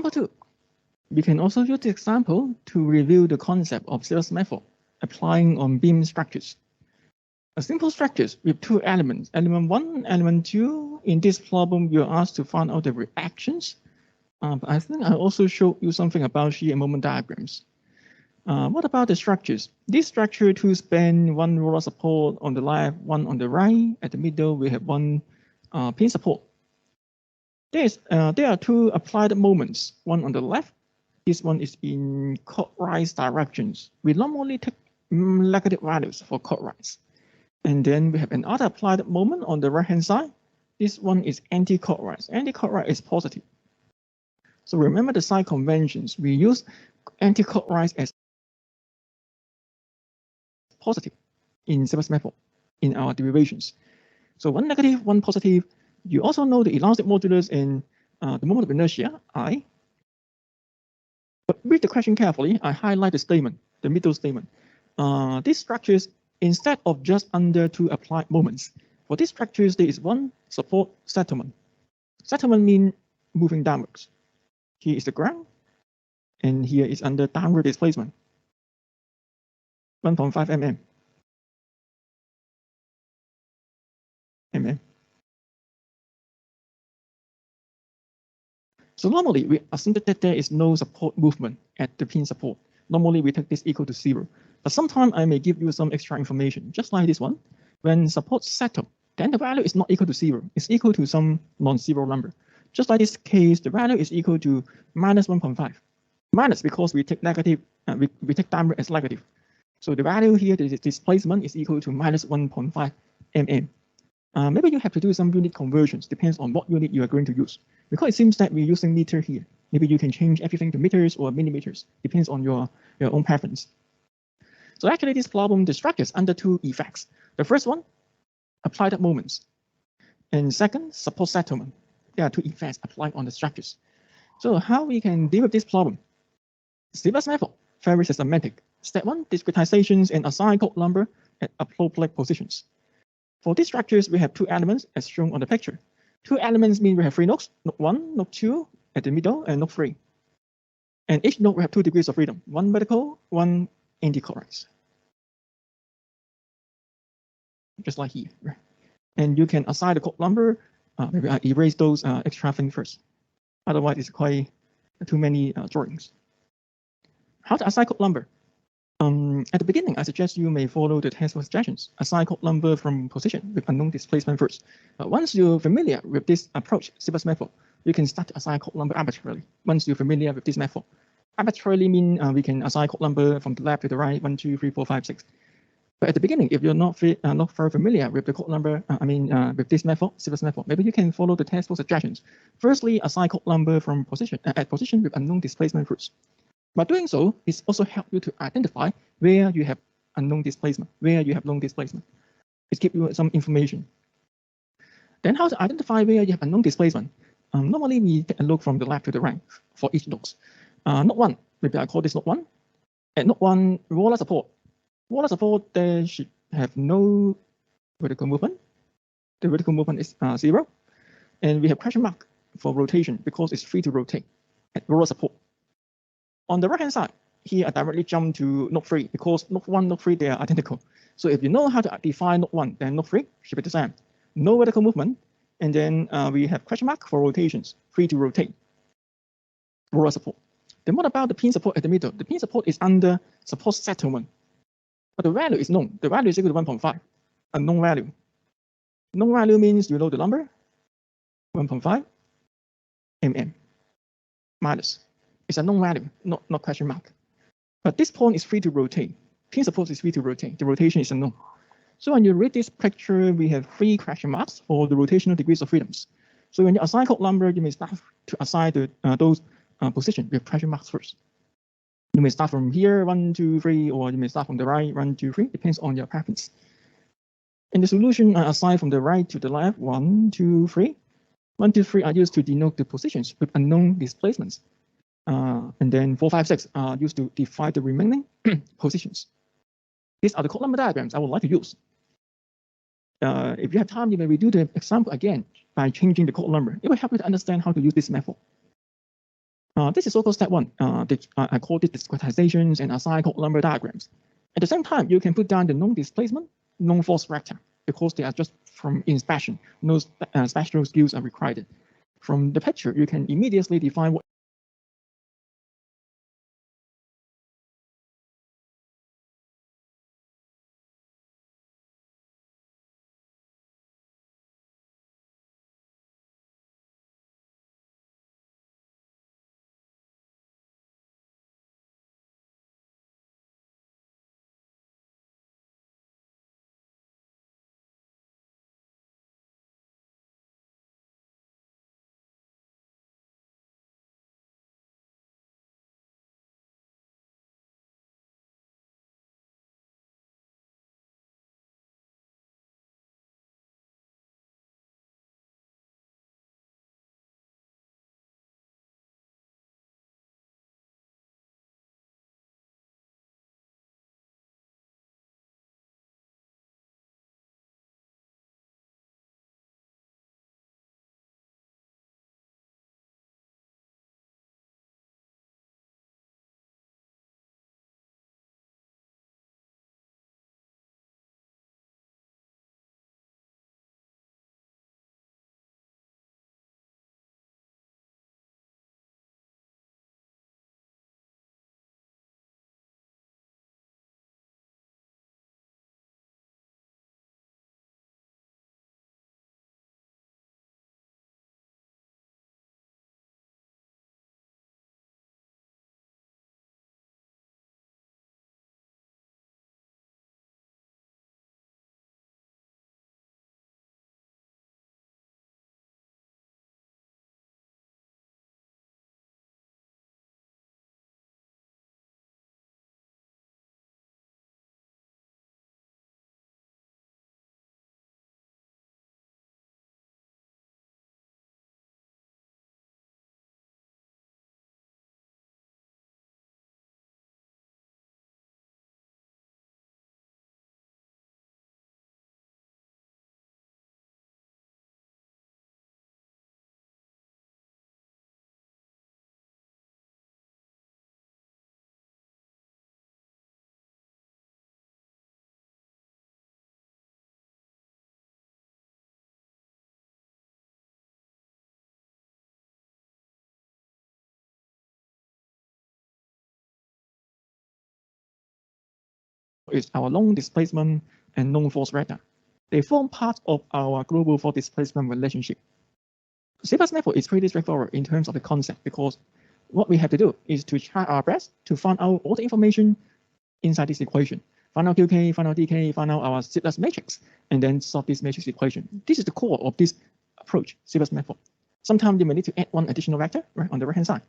Example 2. We can also use the example to review the concept of Sievert's method applying on beam structures. A simple structures with two elements, element 1, element 2. In this problem, you're asked to find out the reactions. But I think I also showed you something about shear and moment diagrams. What about the structures? This structure two span, one roller support on the left, one on the right. At the middle, we have one pin support. There are two applied moments, one on the left. This one is in clockwise directions. We normally take negative values for clockwise. And then we have another applied moment on the right-hand side. This one is anti-clockwise. Anti-clockwise is positive. So remember the sign conventions. We use anti-clockwise as positive in Sievert's method in our derivations. So one negative, one positive. You also know the elastic modulus and the moment of inertia, I. But read the question carefully. I highlight the statement, the middle statement. These structures, instead of just under two applied moments, for these structures, there is one support settlement. Settlement means moving downwards. Here is the ground, and here is under downward displacement. 1.5 mm. So normally we assume that there is no support movement at the pin support. Normally we take this equal to 0. But sometimes I may give you some extra information, just like this one. When support settle, then the value is not equal to 0. It's equal to some non-zero number. Just like this case, the value is equal to minus 1.5. Minus because we take negative, we take downward as negative. So the value here, the displacement is equal to minus 1.5 mm. Maybe you have to do some unit conversions, depends on what unit you are going to use. Because it seems that we're using meter here. Maybe you can change everything to meters or millimeters, depends on your own preference. So actually this problem, the structure is under two effects. The first one, applied moments. And second, support settlement. There are two effects applied on the structures. So how we can deal with this problem? Sievert's method, very systematic. Step 1, discretizations and assign code number at appropriate positions. For these structures, we have two elements as shown on the picture. Two elements mean we have three nodes, node 1, node 2 at the middle, and node 3. And each node we have 2 degrees of freedom, one vertical, one anti-clockwise. Just like here. Right? And you can assign the code number. Maybe I erase those extra things first. Otherwise, it's quite too many drawings. How to assign code number? At the beginning, I suggest you may follow the textbook suggestions. Assign code number from position with unknown displacement first. Once you're familiar with this approach, Sievert's method, you can start to assign code number arbitrarily. Once you're familiar with this method, arbitrarily mean we can assign code number from the left to the right, 1, 2, 3, 4, 5, 6. But at the beginning, if you're not very familiar with the code number, with this method, Sievert's method, maybe you can follow the textbook suggestions. Firstly, assign code number from position at position with unknown displacement first. By doing so, it also helps you to identify where you have unknown displacement, where you have known displacement. It gives you some information. Then how to identify where you have unknown displacement? Normally, we take a look from the left to the right for each node. Node 1, maybe I call this node 1. At node 1, roller support. Roller support, there should have no vertical movement. The vertical movement is 0. And we have question mark for rotation because it's free to rotate at roller support. On the right-hand side, here I directly jump to node 3 because node 1, node 3, they are identical. So if you know how to define node 1, then node 3 should be the same. No vertical movement. And then we have question mark for rotations, free to rotate, roller support. Then what about the pin support at the middle? The pin support is under support settlement. But the value is known. The value is equal to 1.5, a known value. Known value means you know the number, 1.5 mm minus. It's a known value, not question mark. But this point is free to rotate. Pin support is free to rotate. The rotation is unknown. So when you read this picture, we have 3 question marks for the rotational degrees of freedoms. So when you assign code number, you may start to assign those positions with question marks first. You may start from here, 1, 2, 3, or you may start from the right, 1, 2, 3, depends on your preference. In the solution, I assign from the right to the left, 1, 2, 3. 1, 2, 3 are used to denote the positions with unknown displacements. And then 4, 5, 6 are used to define the remaining positions. These are the code number diagrams I would like to use. If you have time, you may redo the example again by changing the code number. It will help you to understand how to use this method. This is so-called step one. I call it discretizations and assign code number diagrams. At the same time, you can put down the known displacement, known force vector, because they are just from inspection. No special skills are required. From the picture, you can immediately define what is our known displacement and known force vector. They form part of our global force displacement relationship. CFAS method is pretty straightforward in terms of the concept because what we have to do is to try our best to find out all the information inside this equation. Find out QK, find out DK, find out our CFAS matrix, and then solve this matrix equation. This is the core of this approach, CFAS method. Sometimes you may need to add one additional vector right on the right-hand side.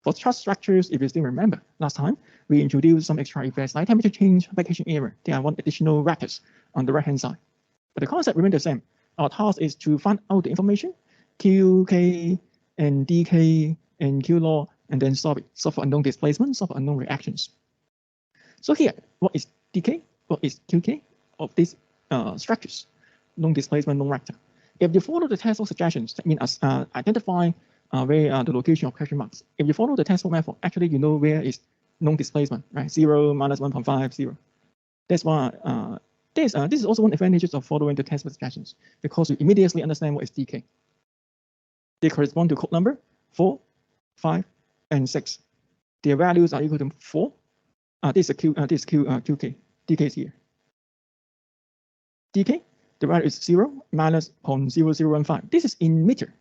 For truss structures, if you still remember, last time we introduced some extra effects like temperature change, vacation error. There are one additional vectors on the right-hand side. But the concept remains the same. Our task is to find out the information, QK and DK and Q law, and then solve it. Solve for unknown displacement, solve for unknown reactions. So here, what is DK? What is QK of these structures? Known displacement, known vector. If you follow the textbook suggestions, that means identify where the location of question marks. If you follow the textbook method, actually you know where is known displacement, right? 0, minus 1.5, 0. That's why this is also one advantage of following the textbook suggestions because you immediately understand what is DK. They correspond to code number 4, 5, and 6. Their values are equal to 4. This is QK. DK is here. DK, the value is 0 minus 0.0015. This is in meter.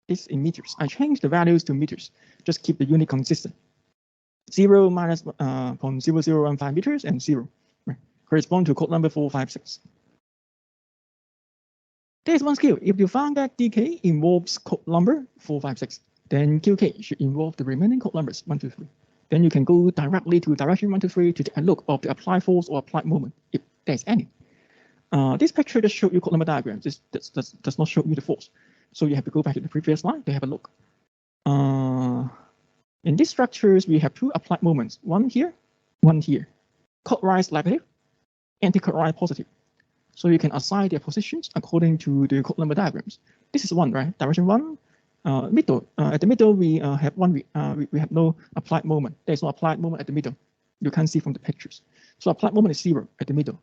This is in meters. I changed the values to meters. Just keep the unit consistent. 0 minus 0.0015 meters and 0. Right. Correspond to code number 456. There's one skill. If you find that DK involves code number 456, then QK should involve the remaining code numbers 1, 2, 3. Then you can go directly to direction 1, 2, 3 to take a look of the applied force or applied moment, if there's any. This picture just shows you code number diagrams. This does not show you the force. So you have to go back to the previous slide to have a look. In these structures, we have 2 applied moments, one here, one here. Clockwise negative, anti-clockwise positive. So you can assign their positions according to the code number diagrams. This is 1, right? Direction 1. Middle. At the middle, we have one. We have no applied moment. There's no applied moment at the middle. You can't see from the pictures. So applied moment is 0 at the middle,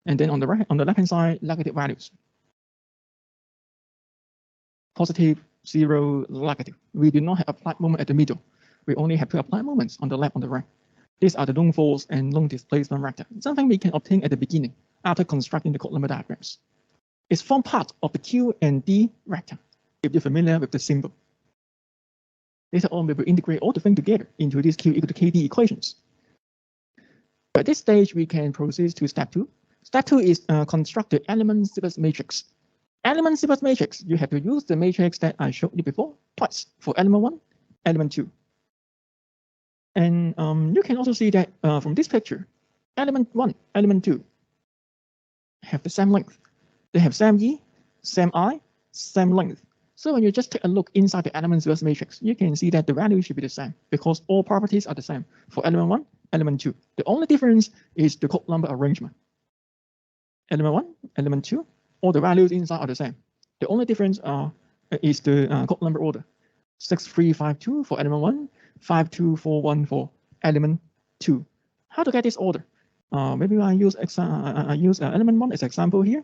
and then on the left-hand side, negative values. Positive, 0, negative. We do not have applied moment at the middle. We only have 2 applied moments on the left, on the right. These are the known force and known displacement vector. Something we can obtain at the beginning after constructing the Coulomb diagrams. It's form part of the Q and D vector, if you're familiar with the symbol. Later on, we will integrate all the things together into these Q equal to KD equations. At this stage, we can proceed to step 2. Step 2 is construct the element sequence matrix. Element sequence matrix, you have to use the matrix that I showed you before twice for element 1, element 2. And you can also see that from this picture, element 1, element 2 have the same length. They have same E, same I, same length. So when you just take a look inside the element sequence matrix, you can see that the value should be the same because all properties are the same for element 1, element 2. The only difference is the Coulomb arrangement. Element 1, element 2, all the values inside are the same. The only difference is the Coulomb order. 6352 for element 1, 52414 for element 2. How to get this order? Maybe I use element 1 as an example here.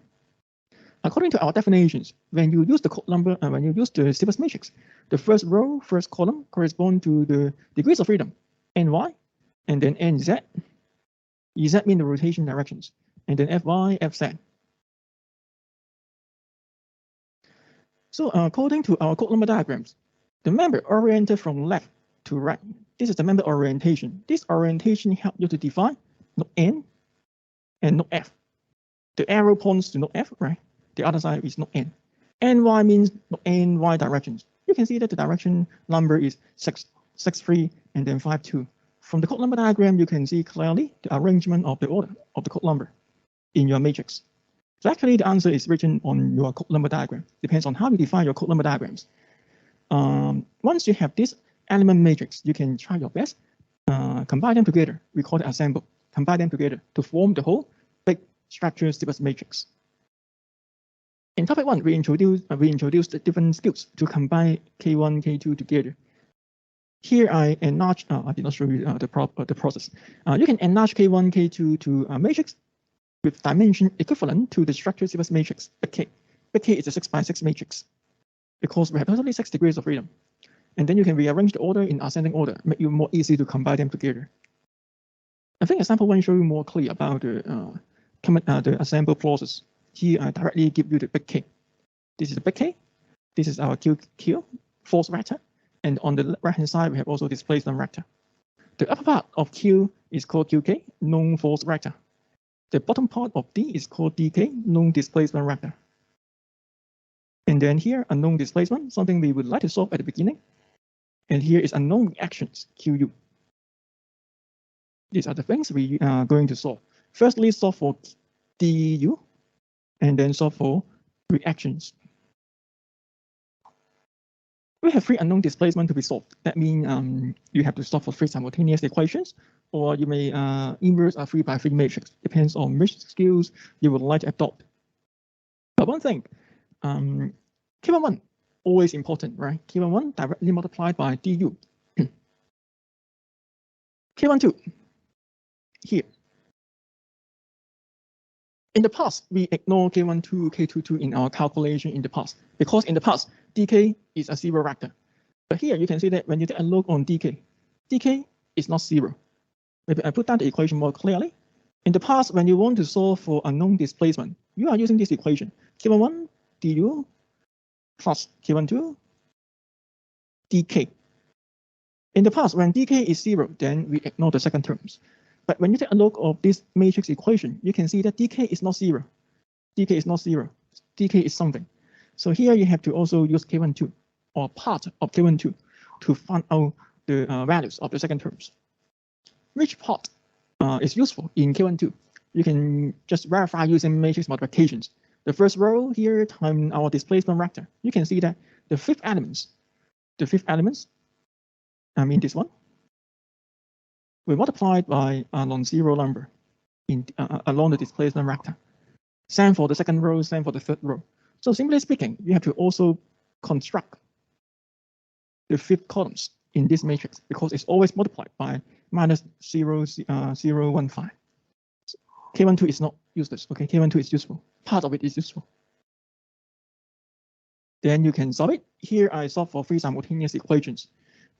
According to our definitions, when you use the Coulomb, when you use the sequence matrix, the first row, first column correspond to the degrees of freedom, ny, and then nz. Ez mean the rotation directions, and then fy, fz. So according to our Coulomb diagrams, the member oriented from left to right. This is the member orientation. This orientation helps you to define node N and node F. The arrow points to node F, right? The other side is node N. Ny means node N, Y directions. You can see that the direction number is 6, 6, 3, and then 5, 2. From the Coulomb diagram, you can see clearly the arrangement of the order of the Coulomb in your matrix. So actually, the answer is written on your Coulomb diagram. Depends on how you define your Coulomb diagrams. Once you have this element matrix, you can try your best. Combine them together. We call it assemble. Combine them together to form the whole big structure sequence matrix. In topic 1, we introduced the different skills to combine K1, K2 together. Here I enlarge. I did not show you the process. You can enlarge K1, K2 to a matrix with dimension equivalent to the structure sequence matrix, big K. Big K is a 6x6 matrix because we have totally 6 degrees of freedom. And then you can rearrange the order in ascending order, make it more easy to combine them together. I think example 1 show you more clear about the assemble process. Here I directly give you the big K. This is the big K. This is our Q force vector. And on the right-hand side, we have also displacement vector. The upper part of Q is called QK, known force vector. The bottom part of D is called DK, known displacement vector. And then here, unknown displacement, something we would like to solve at the beginning. And here is unknown reactions, QU. These are the things we are going to solve. Firstly, solve for DU, and then solve for reactions. We have 3 unknown displacement to be solved. That means you have to solve for 3 simultaneous equations, or you may inverse a 3x3 matrix. Depends on which skills you would like to adopt. But one thing, K11 always important, right? K11 directly multiplied by DU. K12 here. In the past, we ignore K12, K22 in our calculation in the past, because in the past, dk is a 0 vector. But here you can see that when you take a look on dk is not 0. Maybe I put down the equation more clearly. In the past, when you want to solve for unknown displacement, you are using this equation, K11 du plus K12 dk. In the past, when dk is 0, then we ignore the second terms. But when you take a look of this matrix equation, you can see that dk is not 0. dk is not 0. dk is something. So here you have to also use K12 or part of K12 to find out the values of the second terms. Which part is useful in K12? You can just verify using matrix multiplications. The first row here times our displacement vector. You can see that the fifth elements, I mean this one, we multiplied by a non-zero number in along the displacement vector. Same for the second row, same for the third row. So simply speaking, you have to also construct the fifth columns in this matrix because it's always multiplied by minus 0.015. K12 is not useless, okay? K12 is useful. Part of it is useful. Then you can solve it. Here I solve for three simultaneous equations.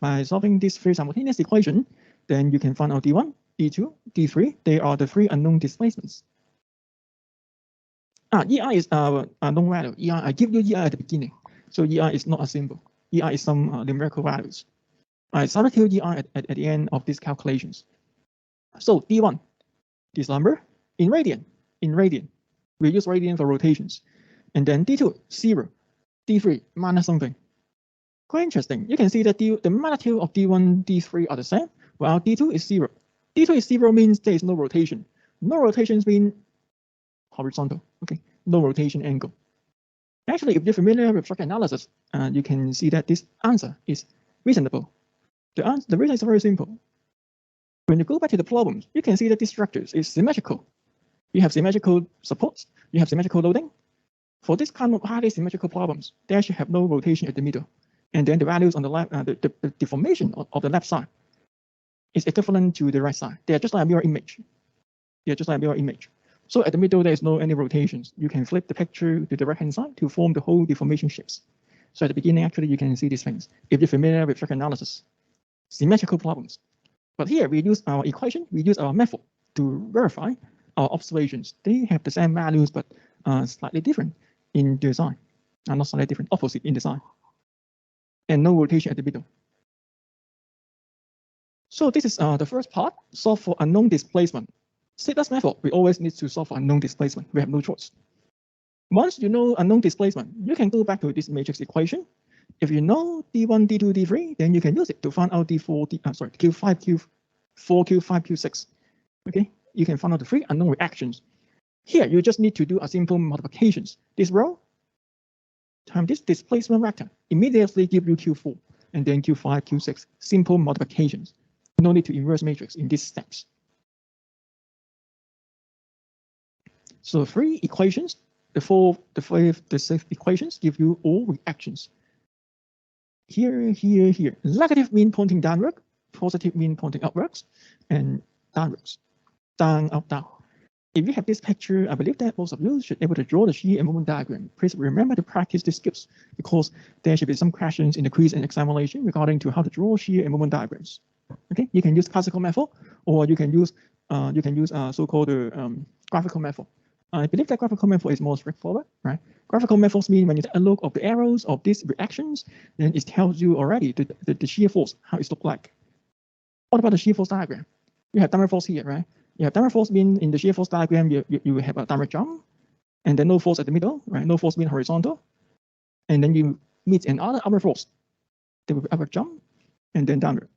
By solving these three simultaneous equations, then you can find out D1, D2, D3. They are the three unknown displacements. EI is a known value. EI, I give you EI at the beginning. So EI is not a symbol. EI is some numerical values. I substitute EI at the end of these calculations. So D1, this number in radian. We use radian for rotations. And then D2, 0. D3, minus something. Quite interesting. You can see that the magnitude of D1, D3 are the same, while D2 is 0. D2 is 0 means there is no rotation. No rotations mean horizontal. Okay, no rotation angle. Actually, if you're familiar with structure analysis, you can see that this answer is reasonable. The reason is very simple. When you go back to the problems, you can see that this structure is symmetrical. You have symmetrical supports, you have symmetrical loading. For this kind of highly symmetrical problems, they actually have no rotation at the middle. And then the values on the left, the deformation of the left side is equivalent to the right side. They are just like a mirror image. So at the middle, there is no any rotations. You can flip the picture to the right-hand side to form the whole deformation shapes. So at the beginning, actually, you can see these things. If you're familiar with structure analysis, symmetrical problems. But here we use our equation, we use our method to verify our observations. They have the same values, but slightly different in design. Not slightly different, opposite in design. And no rotation at the middle. So this is the first part, solve for unknown displacement. Simplest method, we always need to solve for unknown displacement. We have no choice. Once you know unknown displacement, you can go back to this matrix equation. If you know D1, D2, D3, then you can use it to find out Q5, Q4, Q5, Q6. Okay, you can find out the three unknown reactions. Here, you just need to do a simple multiplications. This row times this displacement vector immediately give you Q4, and then Q5, Q6. Simple multiplications. No need to inverse matrix in these steps. So three equations, the fourth, the fifth, the sixth equations give you all reactions. Here. Negative mean pointing downward, positive mean pointing upwards, and downwards. Down, up, down. If you have this picture, I believe that most of you should be able to draw the shear and moment diagram. Please remember to practice these skills because there should be some questions in the quiz and examination regarding to how to draw shear and moment diagrams. Okay, you can use classical method, or you can use so-called graphical method. I believe that graphical method is more straightforward, right? Graphical methods mean when you take a look of the arrows of these reactions, then it tells you already the shear force, how it looks like. What about the shear force diagram? You have downward force here, right? You have downward force mean in the shear force diagram, you have a downward jump, and then no force at the middle, right? No force mean horizontal. And then you meet another upward force. There will be upward jump, and then downward.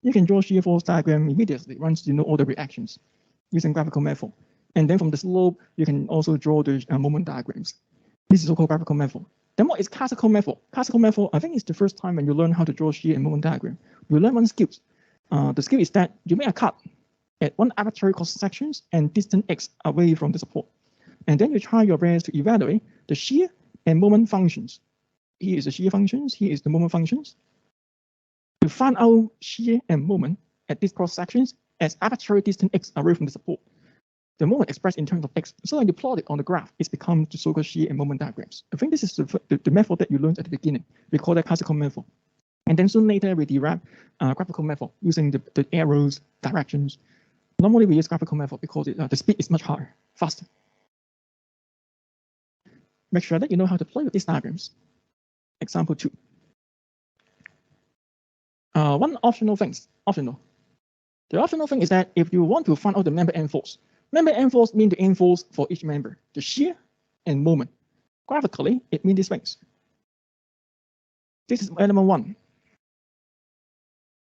You can draw shear force diagram immediately once you know all the reactions using graphical method. And then from the slope, you can also draw the moment diagrams. This is so-called graphical method. Then what is classical method? Classical method, I think it's the first time when you learn how to draw shear and moment diagram. You learn one skill. The skill is that you make a cut at one arbitrary cross sections and distance x away from the support. And then you try your best to evaluate the shear and moment functions. Here is the shear functions, here is the moment functions. To find out shear and moment at these cross sections as arbitrary distance x away from the support. The moment expressed in terms of x. So when you plot it on the graph, it becomes the so-called shear and moment diagrams. I think this is the method that you learned at the beginning. We call that classical method. And then soon later, we derive graphical method using the arrows, directions. Normally, we use graphical method because the speed is much higher, faster. Make sure that you know how to play with these diagrams. Example 2. One optional thing. The optional thing is that if you want to find out the member end force, member end force means the end force for each member, the shear and moment. Graphically, it means these things. This is element 1.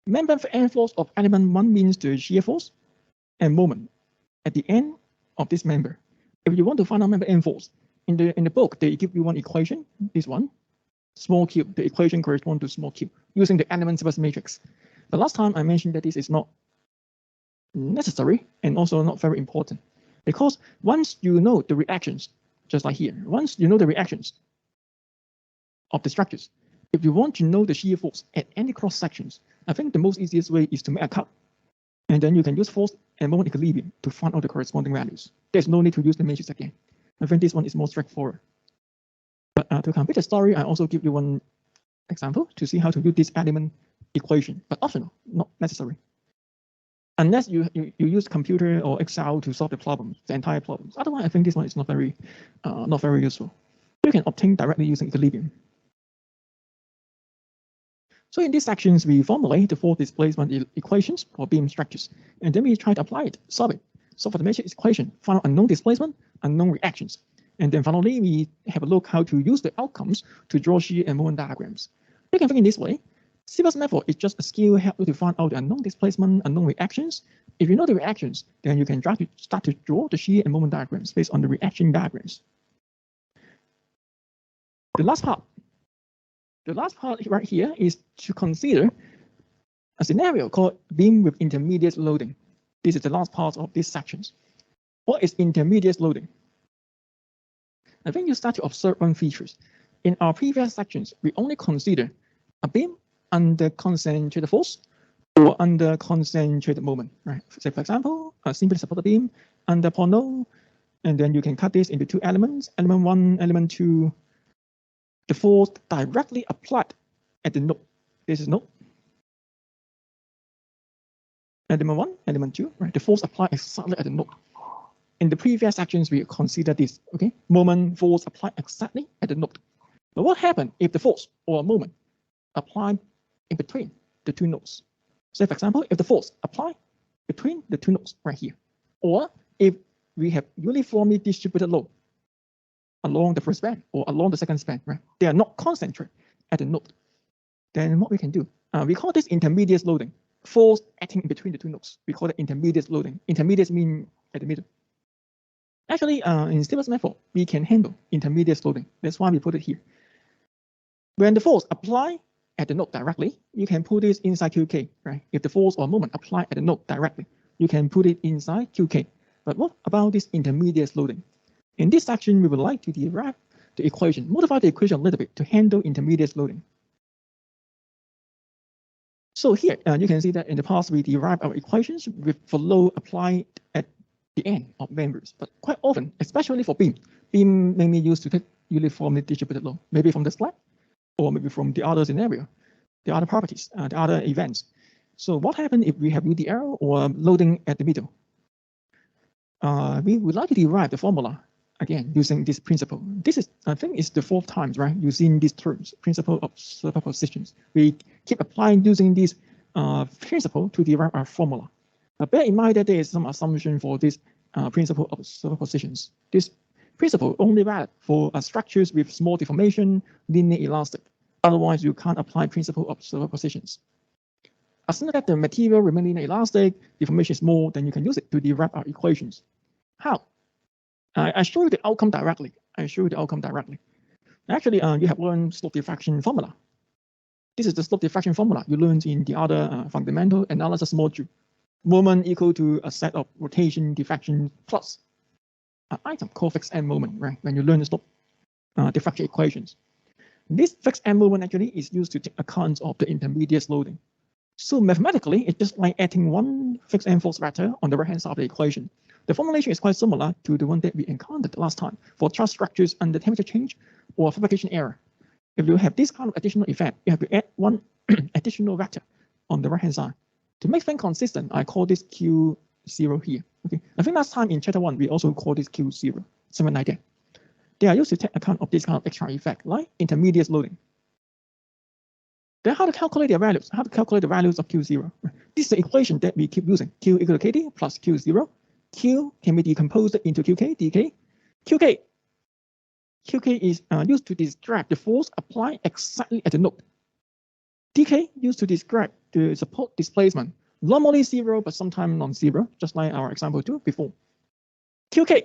Member end force of element 1 means the shear force and moment at the end of this member. If you want to find out member end force, in the book, they give you one equation, this one, small q. The equation corresponds to small q using the element sequence matrix. The last time I mentioned that this is not necessary and also not very important because once you know the reactions, just like here, once you know the reactions, of the structures. If you want to know the shear force at any cross sections, I think the most easiest way is to make a cut. And then you can use force and moment equilibrium to find out the corresponding values. There's no need to use the matrix again. I think this one is more straightforward. But to complete the story, I also give you one example to see how to use this element equation, but optional, not necessary. Unless you use computer or Excel to solve the problem, the entire problems. Otherwise, I think this one is not very useful. You can obtain directly using equilibrium. So in these sections, we formulate the four displacement equations for beam structures, and then we try to apply it, solve it. So for the matrix equation, find out unknown displacement, unknown reactions. And then finally, we have a look how to use the outcomes to draw shear and moment diagrams. You can think in this way. Siebert's method is just a skill help you to find out the unknown displacement, unknown reactions. If you know the reactions, then you can start to draw the shear and moment diagrams based on the reaction diagrams. The last part right here is to consider a scenario called beam with intermediate loading. This is the last part of these sections. What is intermediate loading? I think you start to observe one feature. In our previous sections, we only consider a beam under concentrated force or under concentrated moment, right? Say, for example, a simply supported beam under point O, and then you can cut this into two elements, element 1, element 2. The force directly applied at the node. This is node. Element 1, element 2, right? The force applied exactly at the node. In the previous sections, we consider this, okay? Moment, force applied exactly at the node. But what happens if the force or moment applied in between the two nodes? So for example, if the force applied between the two nodes right here, or if we have uniformly distributed load along the first span or along the second span, right? They are not concentrated at the node. Then what we can do? We call this intermediate loading. Force acting in between the two nodes. We call it intermediate loading. Intermediate means at the middle. Actually, in Siebert's method, we can handle intermediate loading. That's why we put it here. When the force apply at the node directly, you can put this inside QK, right? If the force or moment apply at the node directly, you can put it inside QK. But what about this intermediate loading? In this section, we would like to derive the equation, modify the equation a little bit to handle intermediate loading. So here, you can see that in the past, we derived our equations for load applied at the end of members. But quite often, especially for beam mainly used to take uniformly distributed load, maybe from the slab, or maybe from the other scenario, the other properties, the other events. So what happens if we have UDL or loading at the middle? We would like to derive the formula again using this principle. This is, I think, is the fourth time, right? Using these terms, principle of superpositions. We keep applying using this principle to derive our formula. Bear in mind that there is some assumption for this principle of superpositions. This principle only valid for structures with small deformation, linear elastic. Otherwise, you can't apply principle of superpositions. As soon as the material remains linear elastic, deformation is small, then you can use it to derive our equations. How? I show you the outcome directly. Actually, you have learned slope diffraction formula. This is the slope diffraction formula you learned in the other fundamental analysis module. Moment equal to a set of rotation diffraction plus an item called fixed end moment, right? When you learn the slope diffraction equations. This fixed end moment actually is used to take account of the intermediate loading. So mathematically, it's just like adding one fixed end force vector on the right-hand side of the equation. The formulation is quite similar to the one that we encountered last time for truss structures under temperature change or fabrication error. If you have this kind of additional effect, you have to add one additional vector on the right-hand side. To make things consistent, I call this Q0 here. Okay, I think last time in chapter 1, we also call this Q0, something like that. They are used to take account of this kind of extra effect, like intermediate loading. Then how to calculate their values? How to calculate the values of Q0? This is the equation that we keep using. Q equal to KD plus Q0. Q can be decomposed into QK, dK. QK is used to describe the force applied exactly at the node. dK used to describe the support displacement, normally 0, but sometimes non-zero, just like our example 2 before. Q0.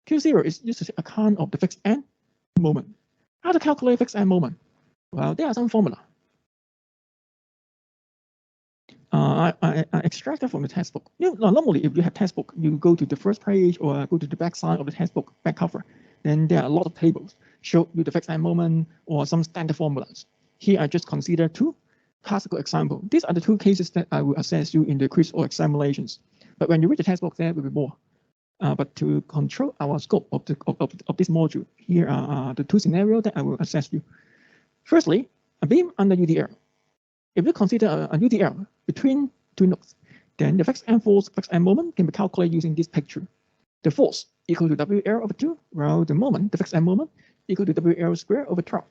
Q0 is used to take account of the fixed end moment. How to calculate fixed end moment? Well, there are some formula. I extracted from the textbook. Normally, if you have textbook, you go to the first page or go to the back side of the textbook, back cover. Then there are a lot of tables. show you the fixed end moment or some standard formulas. Here I just consider two classical examples. These are the two cases that I will assess you in the quiz or examinations. But when you read the textbook, there will be more. But to control our scope of this module, here are the two scenarios that I will assess you. Firstly, a beam under UDL. If you consider a UDL between two nodes, then the fixed end force, fixed end moment can be calculated using this picture. The force equal to WL over 2, while the moment, the fixed end moment, equal to WL squared over 12.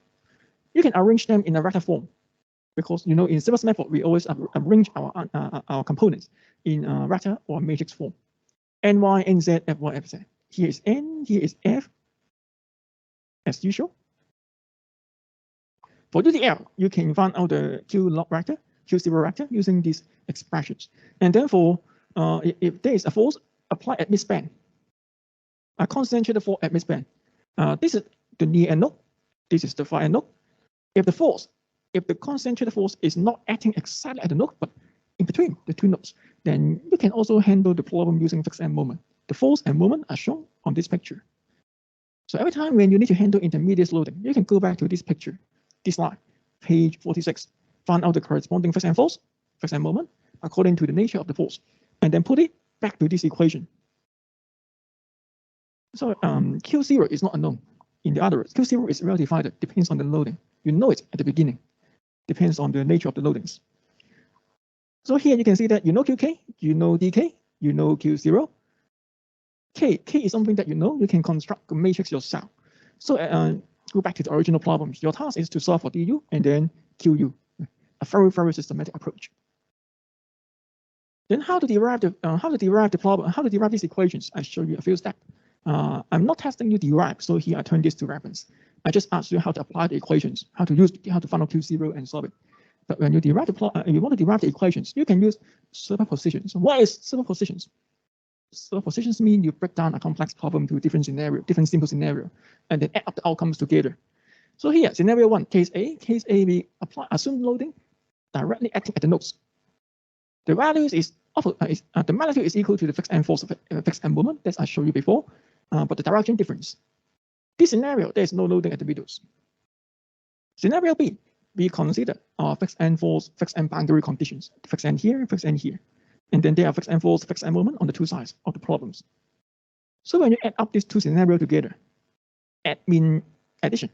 You can arrange them in a vector form because, you know, in Sylvus method, we always arrange our components in a vector or matrix form. Ny, Nz, Fy, Fz. Here is N, here is F, as usual. For UDL, you can find out the Q log vector, Q0 vector using these expressions. And then for if there is a force applied at midspan, a concentrated force at midspan, this is the near end node, this is the far end node. If the concentrated force is not acting exactly at the node, but in between the two nodes, then you can also handle the problem using fixed end moment. The force and moment are shown on this picture. So every time when you need to handle intermediate loading, you can go back to this picture, this line, page 46, find out the corresponding fixed end force, fixed end moment, according to the nature of the force, and then put it back to this equation. So Q0 is not unknown. In the other words, Q0 is well divided, depends on the loading. You know it at the beginning, depends on the nature of the loadings. So here you can see that you know Qk, you know dk, you know Q0. K is something that you know, you can construct a matrix yourself. So go back to the original problems. Your task is to solve for du and then Qu, a very systematic approach. Then how to derive the problem, how to derive these equations? I show you a few steps. I'm not testing you derive, so here I turn this to reference. I just ask you how to apply the equations, how to find out Q0 and solve it. But when you derive you want to derive the equations, you can use superpositions. What is superpositions? Superpositions mean you break down a complex problem to different simple scenario, and then add up the outcomes together. So here, scenario 1, case A, we assume loading directly acting at the nodes. The values the magnitude is equal to the fixed end force of fixed end moment, that I showed you before, but the direction difference. This scenario, there is no loading at the middles. Scenario B, we consider our fixed end force, fixed end boundary conditions, fixed end here, fixed end here. And then there are fixed end force, fixed end moment on the two sides of the problems. So when you add up these two scenarios together, add mean addition.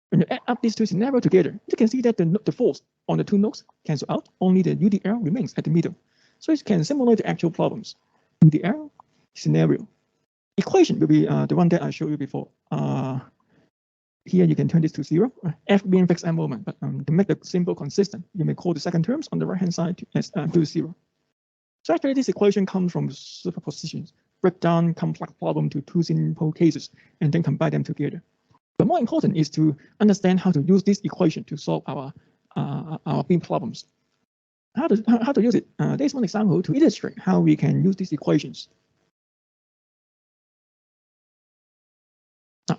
When you add up these two scenarios together, you can see that the force on the two nodes cancel out, only the UDL remains at the middle. So it can simulate the actual problems. UDL scenario. Equation will be the one that I showed you before. Here you can turn this to 0, F being fixed end moment, but to make the symbol consistent, you may call the second terms on the right-hand side to 0. So actually this equation comes from superpositions, break down complex problem to two simple cases, and then combine them together. But more important is to understand how to use this equation to solve our beam problems. How to use it? There's one example to illustrate how we can use these equations.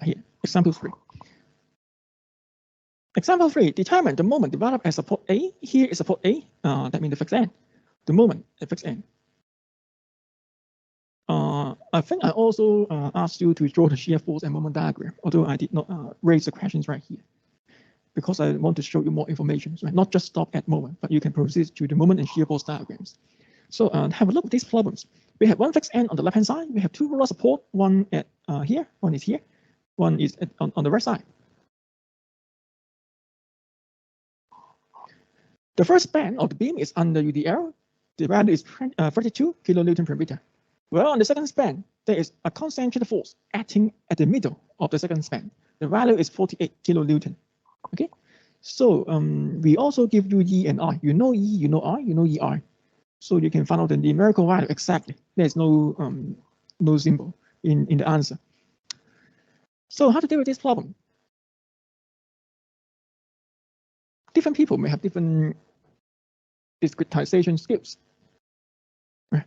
Here, example 3. Example 3, determine the moment developed as support A. Here is support A, that means the fixed end. The moment at fixed end. I think I also asked you to draw the shear force and moment diagram, although I did not raise the questions right here, because I want to show you more information, right? Not just stop at moment, but you can proceed to the moment and shear force diagrams. So have a look at these problems. We have one fixed end on the left-hand side. We have two roller support, one at here, one is here, one is on the right side. The first span of the beam is under UDL. The value is 32 kilonewton per meter. Well, on the second span, there is a concentrated force acting at the middle of the second span. The value is 48 kilonewton. Okay, so we also give you E and I. You know E, you know I, you know EI. So you can find out the numerical value exactly. There's no symbol in the answer. So how to deal with this problem? Different people may have different discretization skills.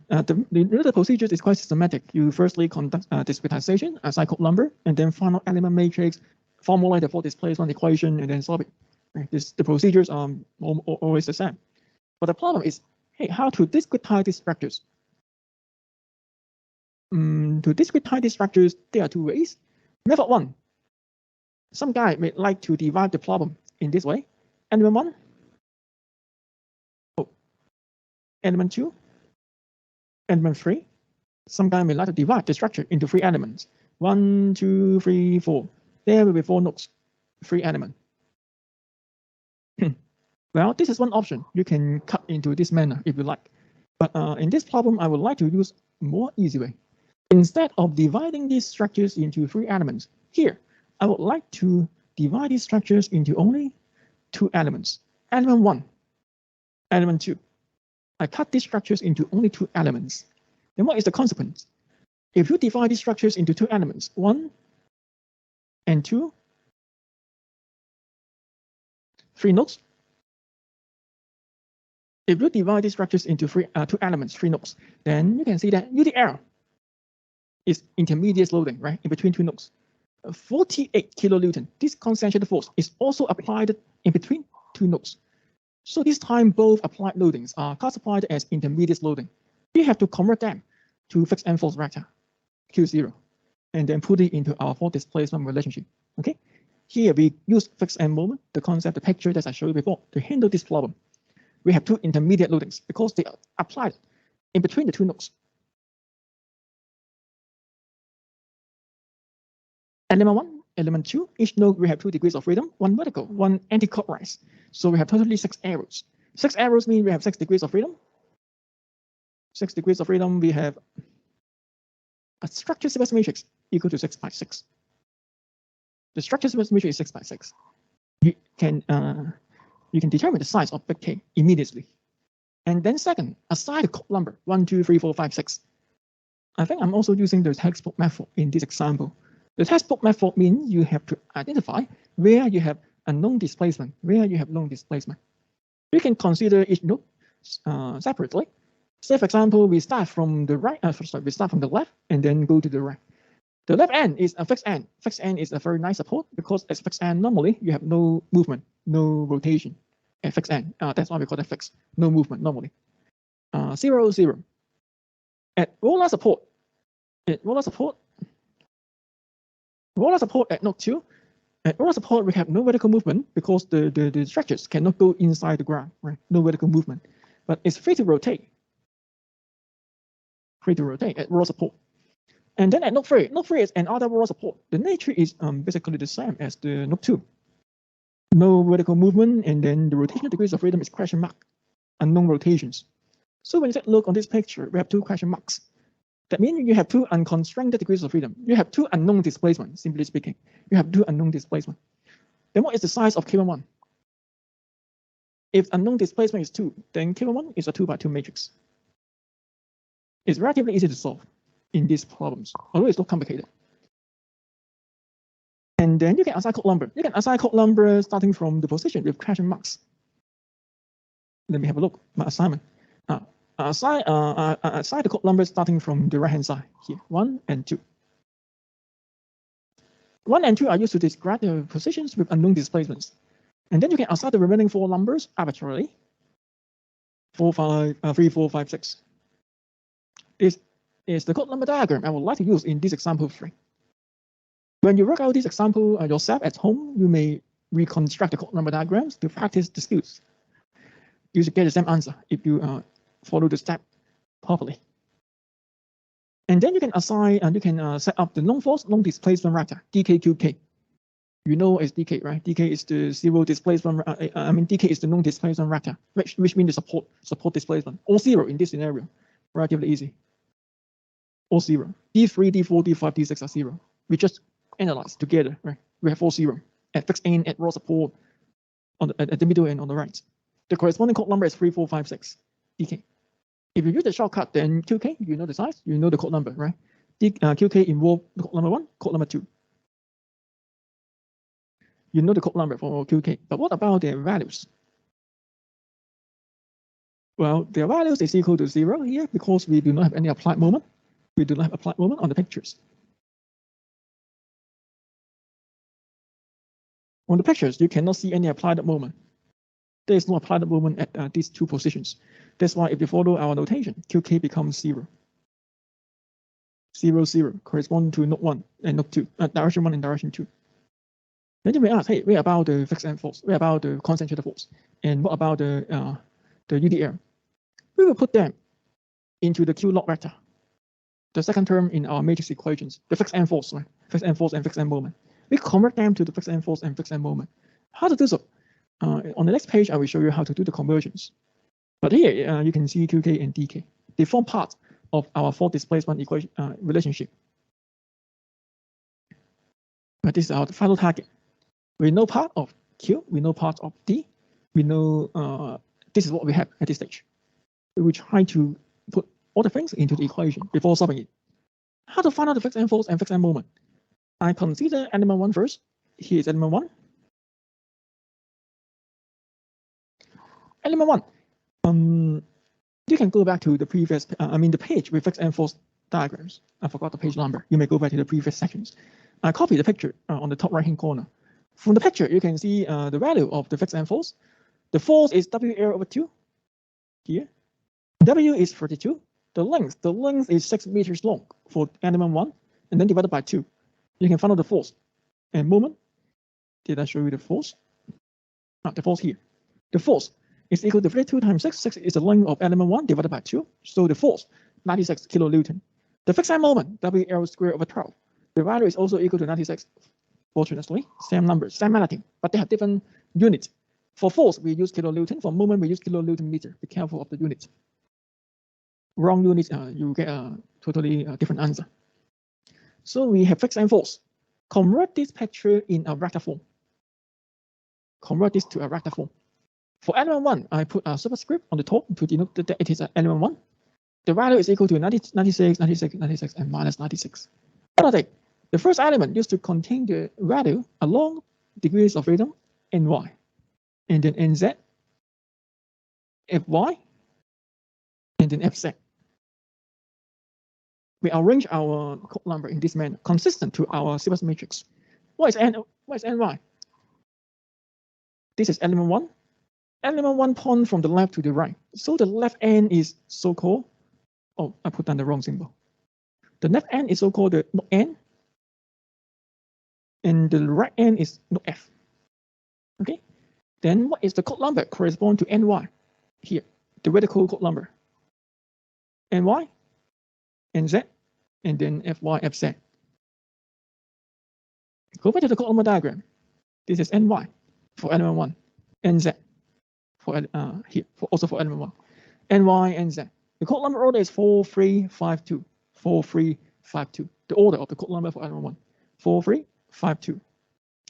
The procedure is quite systematic. You firstly conduct discretization, assign code number, and then find out element matrix, formulate the four displacement equation, and then solve it. The procedures are always the same. But the problem is, hey, how to discretize these structures? To discretize these structures, there are two ways. Method 1, Some guy may like to divide the problem in this way. Element 1, element 2, element 3. Some guy may like to divide the structure into 3 elements. 1, 2, 3, 4. There will be 4 nodes, 3 elements. Well, this is one option. You can cut into this manner if you like. But in this problem, I would like to use a more easy way. Instead of dividing these structures into 3 elements, here, I would like to divide these structures into only 2 elements. Element 1, element 2. I cut these structures into only 2 elements. Then what is the consequence? If you divide these structures into 2 elements, 1 and 2, 3 nodes. If you divide these structures into 2 elements, 3 nodes, then you can see that UDL is intermediate loading, right, in between 2 nodes. 48 kilonewton, this concentrated force is also applied in between 2 nodes. So this time both applied loadings are classified as intermediate loading. We have to convert them to fixed end force vector, Q0, and then put it into our force displacement relationship. Okay, here we use fixed end moment, the concept, the picture that I showed you before, to handle this problem. We have 2 intermediate loadings because they are applied in between the 2 nodes. Element 1, element 2, each node we have 2 degrees of freedom, 1 vertical, 1 anti-clockwise. So we have totally 6 arrows. 6 arrows mean we have 6 degrees of freedom. 6 degrees of freedom, we have a structure sequence matrix equal to 6 by 6. The structure sequence matrix is 6 by 6. You can determine the size of big K immediately. And then second, assign the code number 1, 2, 3, 4, 5, 6. I think I'm also using the textbook method in this example. The textbook method means you have to identify where you have unknown displacement, where you have known displacement. You can consider each node separately. Say, for example, we start from the right, we start from the left and then go to the right. The left end is a fixed end. Fixed end is a very nice support because as fixed end, normally you have no movement, no rotation at fixed end. That's why we call it fixed, no movement normally. 0, 0. At roller support, at node 2, at roller support we have no vertical movement because the structures cannot go inside the ground, right? No vertical movement, but it's free to rotate. At roller support. And then at node 3 is another roller support. The nature is basically the same as the node 2. No vertical movement, and then the rotational degrees of freedom is question mark, unknown rotations. So when you take a look on this picture, we have 2 question marks. That means you have 2 unconstrained degrees of freedom. You have 2 unknown displacement, simply speaking. You have 2 unknown displacement. Then what is the size of K11? If unknown displacement is 2, then K11 is a 2 by 2 matrix. It's relatively easy to solve in these problems, although it's not complicated. And then you can assign code number. You can assign code number starting from the position with question marks. Let me have a look at my assignment. Assign the code number starting from the right-hand side here, 1 and 2. 1 and 2 are used to describe the positions with unknown displacements. And then you can assign the remaining 4 numbers arbitrarily. 3, 4, 5, 6. This is the code number diagram I would like to use in this example 3. When you work out this example yourself at home, you may reconstruct the code number diagrams to practice the skills. You should get the same answer if you follow the step properly. And then you can assign and you can set up the known force, known displacement vector, dkqk. You know it's dk, right? dk is the zero displacement. dk is the known displacement vector, which means the support displacement. All 0 in this scenario, relatively easy. All 0. d3, d4, d5, d6 are 0. We just analyze together, right? We have all 0 at fixed end, at raw support, at the middle and on the right. The corresponding code number is 3, 4, 5, 6, dk. If you use the shortcut, then qk, you know the size, you know the code number, right? qk involve code number 1, code number 2. You know the code number for qk, but what about their values? Well, their values is equal to 0 here because we do not have any applied moment. We do not have applied moment on the pictures. On the pictures, you cannot see any applied moment. There is no applied moment at these 2 positions. That's why if you follow our notation, qk becomes 0. 0, 0 correspond to node 1 and node 2, direction 1 and direction 2. Then you may ask, hey, where about the fixed end force? Where about the concentrated force? And what about the UDL? We will put them into the Q log vector, the second term in our matrix equations, the fixed end force, right? Fixed end force and fixed end moment. We convert them to the fixed end force and fixed end moment. How to do so? On the next page, I will show you how to do the conversions. But here you can see QK and DK. They form part of our force displacement equation relationship. But this is our final target. We know part of Q, we know part of D, we know this is what we have at this stage. We will try to put all the things into the equation before solving it. How to find out the fixed end force and fixed end moment? I consider element 1 first. Here is element 1. Element 1. You can go back to the previous, the page with fixed end force diagrams. I forgot the page number. You may go back to the previous sections. I copy the picture on the top right-hand corner. From the picture, you can see the value of the fixed end force. The force is WL/2 here. W is 32. The length is 6 meters long for element 1, and then divided by 2. You can find out the force and moment. Did I show you the force? The force here. The force is equal to 32 times 6. 6 is the length of element 1 divided by 2. So the force, 96 kilonewton. The fixed end moment, WL²/12. The value is also equal to 96. Fortunately, same numbers, same magnitude, but they have different units. For force, we use kilonewton. For moment, we use kilonewton meter. Be careful of the units. Wrong units, you get a totally different answer. So we have fixed end force. Convert this picture in a vector form. Convert this to a vector form. For element 1, I put a superscript on the top to denote that it is element 1. The value is equal to 96, 96, 96, and minus 96. What are they? The first element used to contain the value along degrees of freedom ny, and then nz, fy, and then fz. We arrange our code number in this manner, consistent to our Sybus matrix. What is ny? This is element 1. Element 1 point from the left to the right. So the left end is so-called, oh, I put down the wrong symbol. The left end is so-called the node n, and the right end is node f. Okay. Then what is the code number correspond to ny? Here, the vertical code number. ny, nz, and then fy, fz. Go back to the code number diagram. This is ny for element 1, nz for here also for element 1, ny, nz. The code number order is 4352. 4352. The order of the code number for element 1, 4352.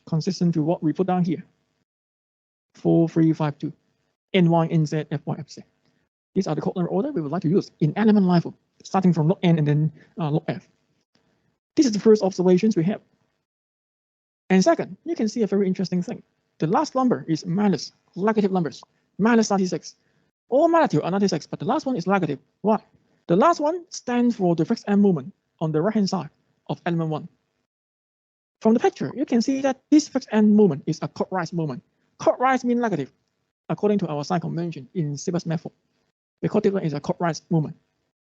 Consistent to what we put down here. 4352. ny, nz, fy, fz. These are the code number order we would like to use in element level, starting from log n and then log f. This is the first observations we have. And second, you can see a very interesting thing. The last number is minus, negative numbers, minus 96. All magnitude are 96, but the last one is negative. Why? The last one stands for the fixed end moment on the right-hand side of element 1. From the picture, you can see that this fixed end moment is a clockwise moment. Clockwise means negative, according to our sign convention in Sybus method. Because this one is a clockwise moment.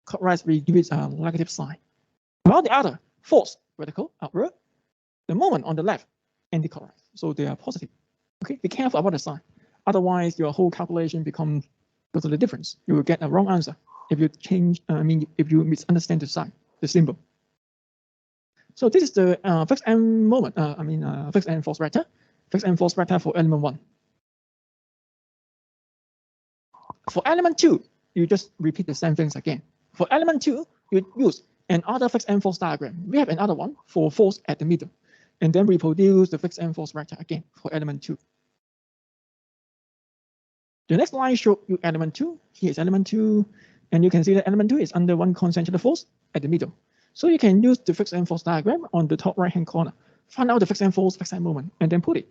Clockwise we give it a negative sign. While the other, force, vertical, upward, the moment on the left, anti-clockwise. So they are positive. Okay, be careful about the sign. Otherwise, your whole calculation becomes totally different. You will get a wrong answer if you change, if you misunderstand the sign, the symbol. So this is the fixed end moment, fixed end force vector. Fixed end force vector for element 1. For element 2, you just repeat the same things again. For element 2, you use another fixed end force diagram. We have another one for force at the middle, and then reproduce the fixed end force vector again for element 2. The next line shows you element 2. Here is element 2, and you can see that element 2 is under one concentrated force at the middle. So you can use the fixed end force diagram on the top right-hand corner, find out the fixed end force, fixed end moment, and then put it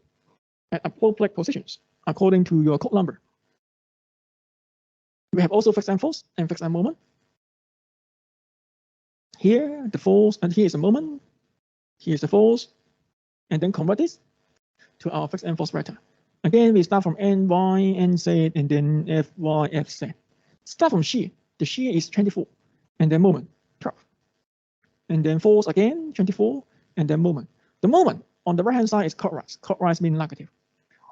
at appropriate positions according to your code number. We have also fixed end force and fixed end moment. Here, the force, and here is the moment. Here's the force, and then convert this to our fixed end force vector. Again, we start from ny, nz, and then fy, fz. Start from shear. The shear is 24, and then moment, 12. And then force again, 24, and then moment. The moment on the right-hand side is clockwise. Clockwise means negative.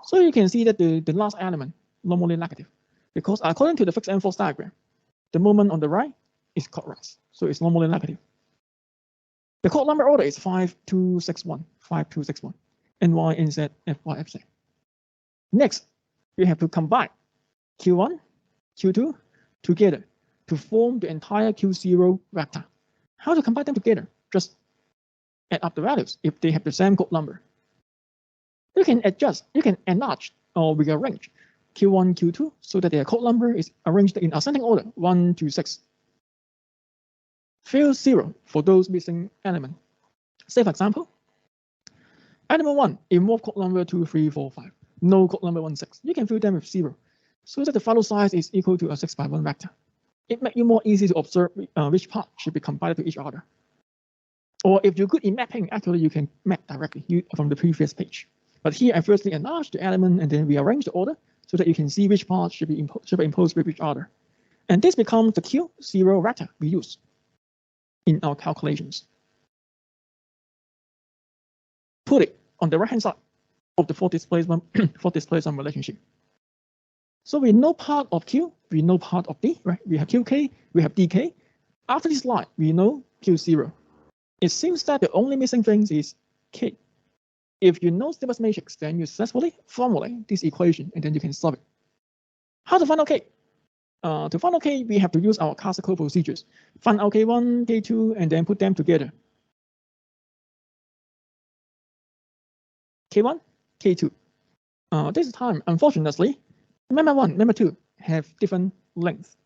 So you can see that the last element normally negative, because according to the fixed enforced diagram, the moment on the right is clockwise, so it's normally negative. The code number order is 5261, 5261, NY, NZ, FY, FZ. Next, we have to combine Q1, Q2 together to form the entire Q0 vector. How to combine them together? Just add up the values if they have the same code number. You can adjust, you can enlarge or rearrange Q1, Q2 so that their code number is arranged in ascending order 1 to 6. Fill 0 for those missing element. Say for example, element 1 involve code number 2, 3, 4, 5. No code number 1, 6. You can fill them with 0 so that the file size is equal to a 6 by 1 vector. It makes you more easy to observe which part should be combined to each other. Or if you're good in mapping, actually you can map directly from the previous page. But here I firstly enlarge the element and then rearrange the order so that you can see which parts should be imposed with each other. And this becomes the Q0 vector we use in our calculations. Put it on the right-hand side of the fault displacement relationship. So we know part of Q, we know part of D, right? We have QK, we have DK. After this line, we know Q0. It seems that the only missing thing is K. If you know Stevens matrix, then you successfully formulate this equation and then you can solve it. How to find out K? To find out K, we have to use our classical procedures. Find out K1, K2, and then put them together. K1, K2. This time, unfortunately, member 1, member 2 have different length.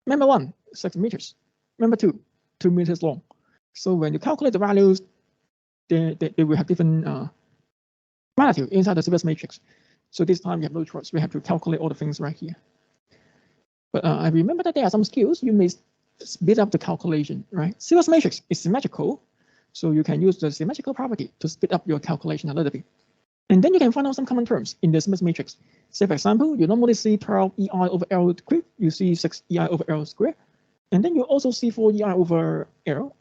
Member 1, 6 meters. Member 2, 2 meters long. So when you calculate the values, they will have different relative inside the Stevens matrix. So this time we have no choice. We have to calculate all the things right here. But I remember that there are some skills you may speed up the calculation, right? Stevens matrix is symmetrical, so you can use the symmetrical property to speed up your calculation a little bit. And then you can find out some common terms in the Stevens matrix. Say, for example, you normally see 12 EI over L squared, you see 6 EI over L squared, and then you also see 4 EI over L.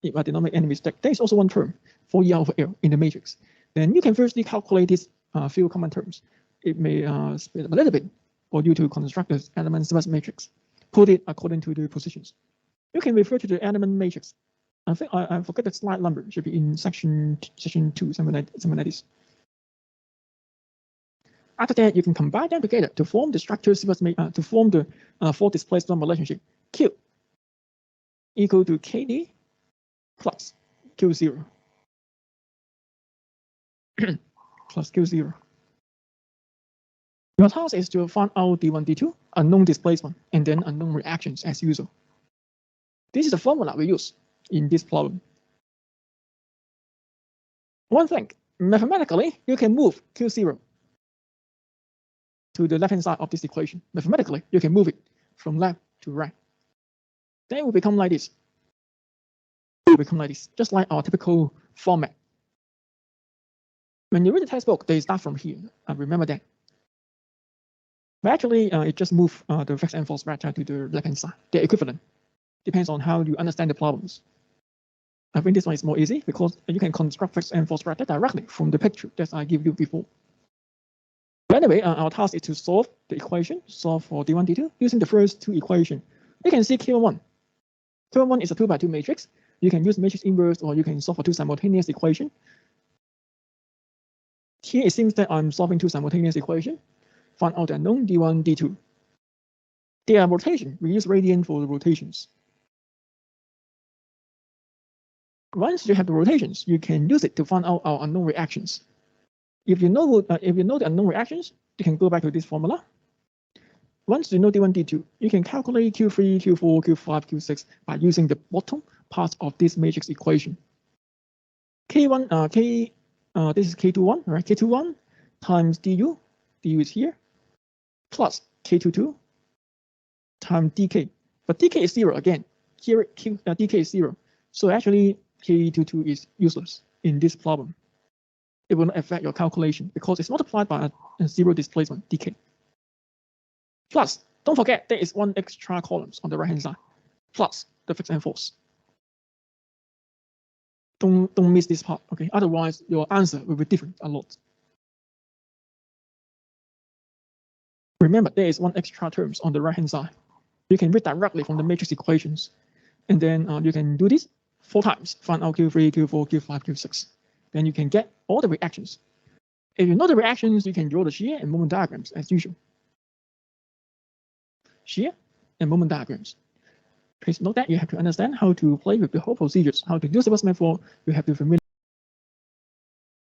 If I did not make any mistake, there is also one term, 4 EI over L in the matrix. Then you can firstly calculate these few common terms. It may speed up a little bit for you to construct the element Stevens matrix, put it according to the positions. You can refer to the element matrix. I think I forget the slide number. It should be in section 2, something like this. After that, you can combine them together to form the structure to form the fault displacement relationship. Q equal to KD plus Q0 plus Q0. Your task is to find out D1, D2, unknown displacement, and then unknown reactions as usual. This is the formula we use in this problem. One thing, mathematically, you can move Q0 to the left-hand side of this equation. Mathematically, you can move it from left to right. Then it will become like this. It will become like this, just like our typical format. When you read the textbook, they start from here. Remember that. But actually, it just moves the fixed enforced vector to the left-hand side. They're equivalent. Depends on how you understand the problems. I think this one is more easy because you can construct fixed enforced vector directly from the picture that I gave you before. But anyway, our task is to solve the equation, solve for D1, D2, using the first two equations. You can see Q1. Q1 is a 2 by 2 matrix. You can use matrix inverse or you can solve for two simultaneous equations. Here it seems that I'm solving two simultaneous equations. Find out the unknown D1, D2. They are rotation. We use radian for the rotations. Once you have the rotations, you can use it to find out our unknown reactions. If you know the unknown reactions, you can go back to this formula. Once you know D1, D2, you can calculate Q3, Q4, Q5, Q6 by using the bottom part of this matrix equation. K1, this is K21, right? K21 times DU is here, plus K22 times DK. But DK is 0 again. Here, DK is 0. So actually, K22 is useless in this problem. It will not affect your calculation because it's multiplied by a 0 displacement, DK. Plus, don't forget, there is one extra columns on the right-hand side, plus the fixed enforced. don't miss this part, okay? Otherwise, your answer will be different a lot. Remember, there is one extra terms on the right-hand side. You can read directly from the matrix equations. And then you can do this 4 times, find out Q3, Q4, Q5, Q6. Then you can get all the reactions. If you know the reactions, you can draw the shear and moment diagrams as usual. Shear and moment diagrams. Please note that you have to understand how to play with the whole procedures, how to do Sylvus method. You have to familiar